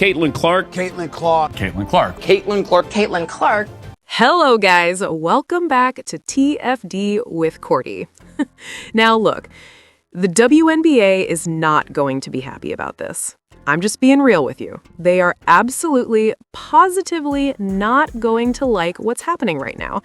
Caitlin Clark. Caitlin Clark. Caitlin Clark. Caitlin Clark. Caitlin Clark. Hello, guys. Welcome back to TFD with Cordy. Now, look, the WNBA is not going to be happy about this. I'm just being real with you. They are absolutely, positively not going to like what's happening right now.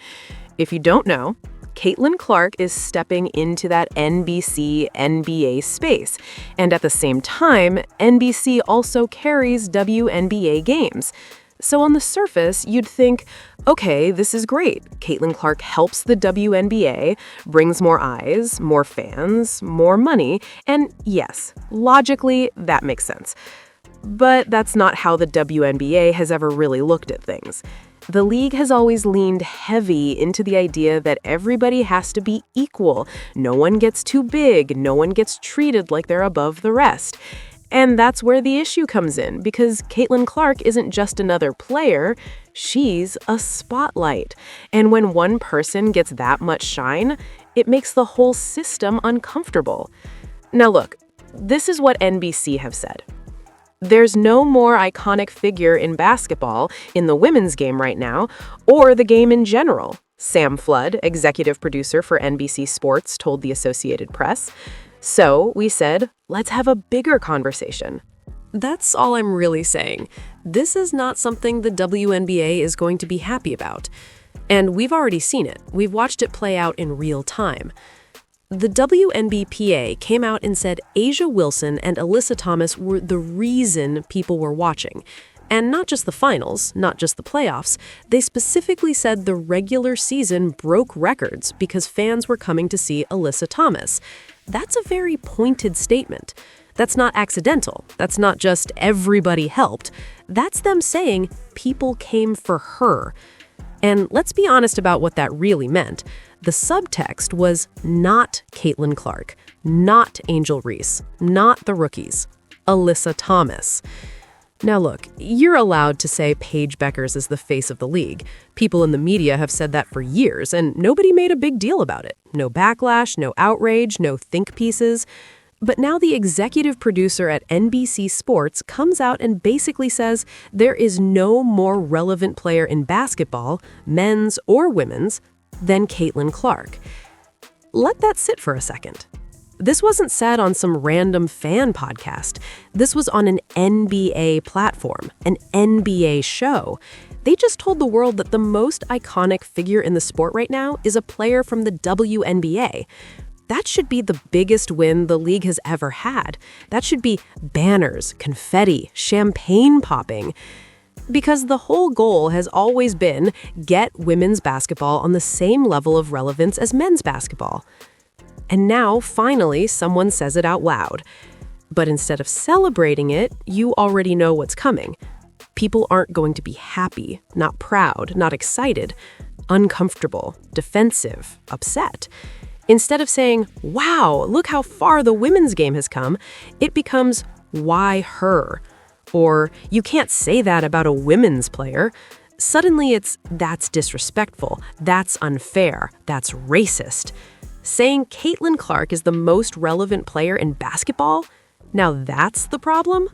If you don't know, Caitlin Clark is stepping into that NBC NBA space. And at the same time, NBC also carries WNBA games. So on the surface, you'd think, okay, this is great. Caitlin Clark helps the WNBA, brings more eyes, more fans, more money, and yes, logically, that makes sense. But that's not how the WNBA has ever really looked at things. The league has always leaned heavy into the idea that everybody has to be equal. No one gets too big, no one gets treated like they're above the rest. And that's where the issue comes in, because Caitlin Clark isn't just another player, she's a spotlight. And when one person gets that much shine, it makes the whole system uncomfortable. Now look, this is what NBC have said. There's no more iconic figure in basketball, in the women's game right now, or the game in general, Sam Flood, executive producer for NBC Sports, told the Associated Press. So we said, let's have a bigger conversation. That's all I'm really saying. This is not something the WNBA is going to be happy about. And we've already seen it. We've watched it play out in real time. The WNBPA came out and said A'ja Wilson and Alyssa Thomas were the reason people were watching. And not just the finals, not just the playoffs. They specifically said the regular season broke records because fans were coming to see Alyssa Thomas. That's a very pointed statement. That's not accidental. That's not just everybody helped. That's them saying people came for her. And let's be honest about what that really meant. The subtext was not Caitlin Clark, not Angel Reese, not the rookies, Alyssa Thomas. Now look, you're allowed to say Paige Bueckers is the face of the league. People in the media have said that for years, and nobody made a big deal about it. No backlash, no outrage, no think pieces. But now the executive producer at NBC Sports comes out and basically says there is no more relevant player in basketball, men's or women's, than Caitlin Clark. Let that sit for a second. This wasn't said on some random fan podcast. This was on an NBA platform, an NBA show. They just told the world that the most iconic figure in the sport right now is a player from the WNBA. That should be the biggest win the league has ever had. That should be banners, confetti, champagne popping. Because the whole goal has always been get women's basketball on the same level of relevance as men's basketball. And now, finally, someone says it out loud. But instead of celebrating it, you already know what's coming. People aren't going to be happy, not proud, not excited, uncomfortable, defensive, upset. Instead of saying, wow, look how far the women's game has come, it becomes, why her? Or, you can't say that about a women's player. Suddenly it's, that's disrespectful, that's unfair, that's racist. Saying Caitlin Clark is the most relevant player in basketball? Now that's the problem?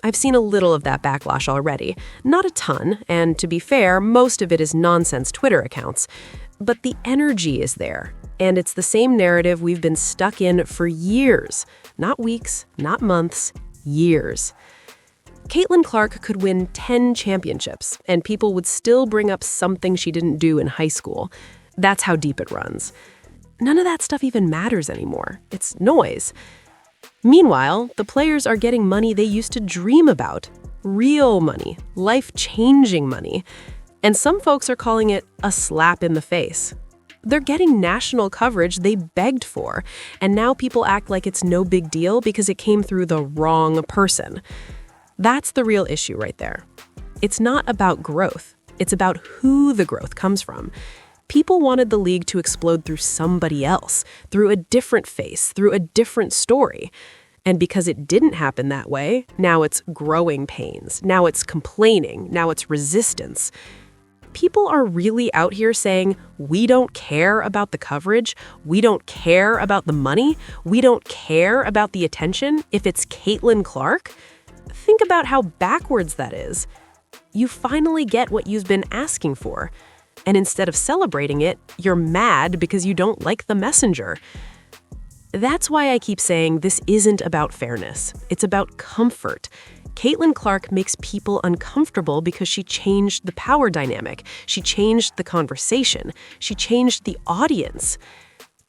I've seen a little of that backlash already. Not a ton, and to be fair, most of it is nonsense Twitter accounts. But the energy is there, and it's the same narrative we've been stuck in for years. Not weeks, not months, years. Caitlin Clark could win 10 championships, and people would still bring up something she didn't do in high school. That's how deep it runs. None of that stuff even matters anymore. It's noise. Meanwhile, the players are getting money they used to dream about. Real money, life-changing money. And some folks are calling it a slap in the face. They're getting national coverage they begged for, and now people act like it's no big deal because it came through the wrong person. That's the real issue right there. It's not about growth. It's about who the growth comes from. People wanted the league to explode through somebody else, through a different face, through a different story. And because it didn't happen that way, now it's growing pains. Now it's complaining. Now it's resistance. People are really out here saying, we don't care about the coverage, we don't care about the money, we don't care about the attention if it's Caitlin Clark. Think about how backwards that is. You finally get what you've been asking for, and instead of celebrating it, you're mad because you don't like the messenger. That's why I keep saying this isn't about fairness. It's about comfort. Caitlin Clark makes people uncomfortable because she changed the power dynamic. She changed the conversation. She changed the audience.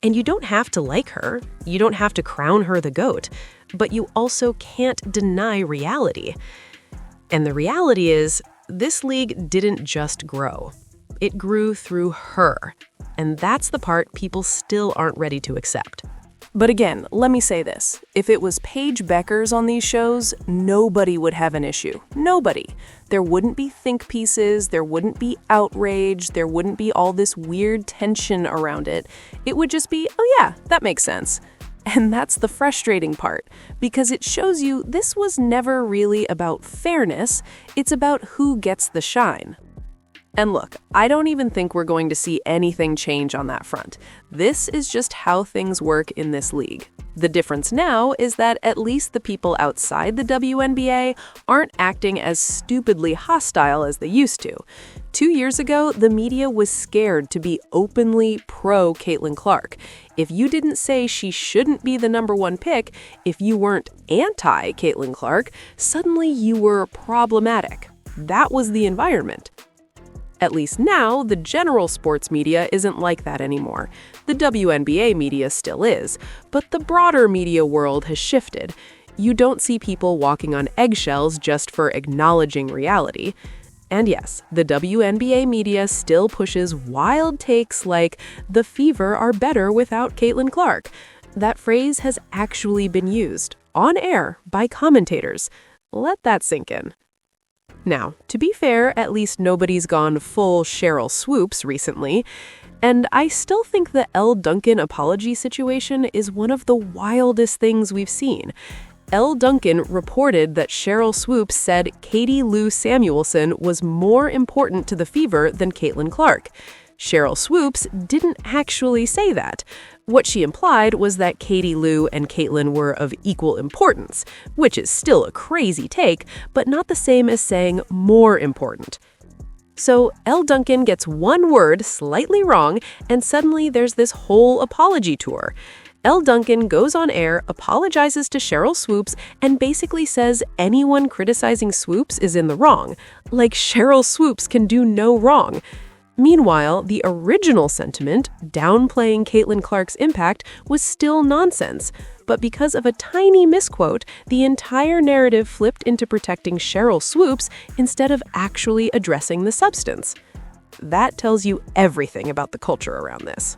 And you don't have to like her. You don't have to crown her the GOAT. But you also can't deny reality. And the reality is, this league didn't just grow. It grew through her. And that's the part people still aren't ready to accept. But again, let me say this. If it was Paige Beckers on these shows, nobody would have an issue. Nobody. There wouldn't be think pieces, there wouldn't be outrage, there wouldn't be all this weird tension around it. It would just be, oh yeah, that makes sense. And that's the frustrating part, because it shows you this was never really about fairness, it's about who gets the shine. And look, I don't even think we're going to see anything change on that front. This is just how things work in this league. The difference now is that at least the people outside the WNBA aren't acting as stupidly hostile as they used to. 2 years ago, the media was scared to be openly pro Caitlin Clark. If you didn't say she shouldn't be the #1 pick, if you weren't anti Caitlin Clark, suddenly you were problematic. That was the environment. At least now, the general sports media isn't like that anymore. The WNBA media still is, but the broader media world has shifted. You don't see people walking on eggshells just for acknowledging reality. And yes, the WNBA media still pushes wild takes like, the Fever are better without Caitlin Clark. That phrase has actually been used, on air, by commentators. Let that sink in. Now, to be fair, at least nobody's gone full Cheryl Swoops recently, and I still think the Elle Duncan apology situation is one of the wildest things we've seen. Elle Duncan reported that Cheryl Swoops said Katie Lou Samuelson was more important to the Fever than Caitlin Clark. Cheryl Swoops didn't actually say that. What she implied was that Katie Lou and Caitlin were of equal importance, which is still a crazy take, but not the same as saying more important. So Elle Duncan gets one word slightly wrong, and suddenly there's this whole apology tour. Elle Duncan goes on air, apologizes to Cheryl Swoops, and basically says anyone criticizing Swoops is in the wrong. Like Cheryl Swoops can do no wrong. Meanwhile, the original sentiment, downplaying Caitlin Clark's impact, was still nonsense. But because of a tiny misquote, the entire narrative flipped into protecting Cheryl Swoops instead of actually addressing the substance. That tells you everything about the culture around this.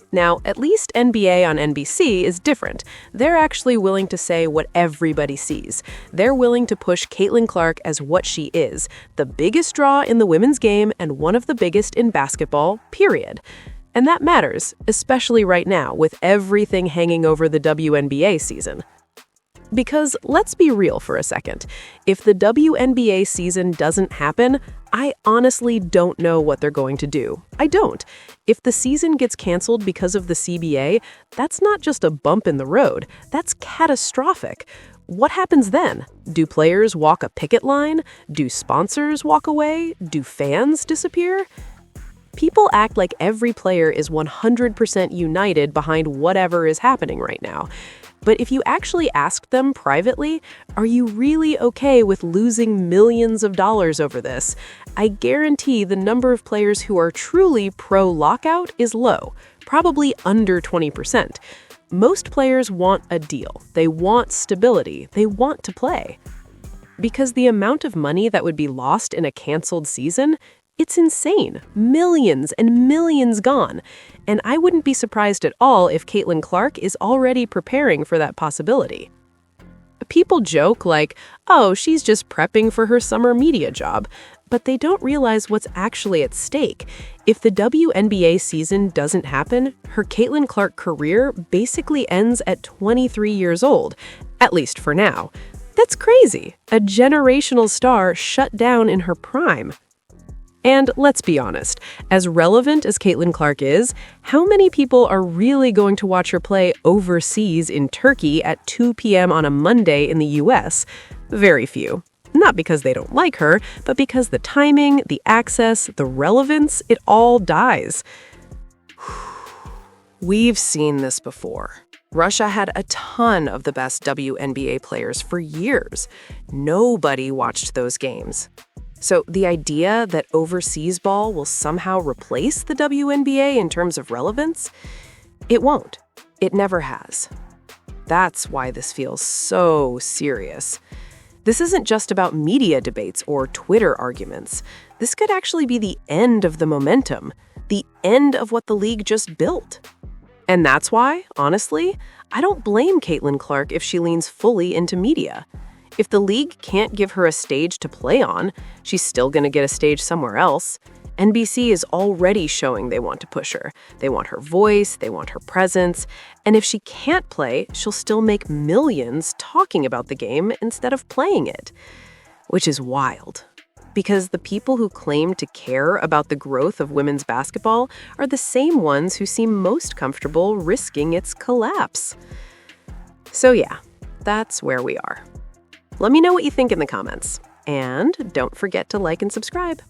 Now, at least NBA on NBC is different. They're actually willing to say what everybody sees. They're willing to push Caitlin Clark as what she is, the biggest draw in the women's game and one of the biggest in basketball, period. And that matters, especially right now with everything hanging over the WNBA season. Because let's be real for a second. If the WNBA season doesn't happen, I honestly don't know what they're going to do. I don't. If the season gets canceled because of the CBA, that's not just a bump in the road. That's catastrophic. What happens then? Do players walk a picket line? Do sponsors walk away? Do fans disappear? People act like every player is 100% united behind whatever is happening right now. But if you actually asked them privately, are you really okay with losing millions of dollars over this? I guarantee the number of players who are truly pro-lockout is low, probably under 20%. Most players want a deal. They want stability. They want to play. Because the amount of money that would be lost in a canceled season, it's insane. Millions and millions gone. And I wouldn't be surprised at all if Caitlin Clark is already preparing for that possibility. People joke like, oh, she's just prepping for her summer media job. But they don't realize what's actually at stake. If the WNBA season doesn't happen, her Caitlin Clark career basically ends at 23 years old, at least for now. That's crazy. A generational star shut down in her prime. And let's be honest, as relevant as Caitlin Clark is, how many people are really going to watch her play overseas in Turkey at 2 p.m. on a Monday in the US? Very few. Not because they don't like her, but because the timing, the access, the relevance, it all dies. We've seen this before. Russia had a ton of the best WNBA players for years. Nobody watched those games. So the idea that overseas ball will somehow replace the WNBA in terms of relevance? It won't. It never has. That's why this feels so serious. This isn't just about media debates or Twitter arguments. This could actually be the end of the momentum, the end of what the league just built. And that's why, honestly, I don't blame Caitlin Clark if she leans fully into media. If the league can't give her a stage to play on, she's still going to get a stage somewhere else. NBC is already showing they want to push her. They want her voice, they want her presence, and if she can't play, she'll still make millions talking about the game instead of playing it. Which is wild. Because the people who claim to care about the growth of women's basketball are the same ones who seem most comfortable risking its collapse. So yeah, that's where we are. Let me know what you think in the comments. And don't forget to like and subscribe.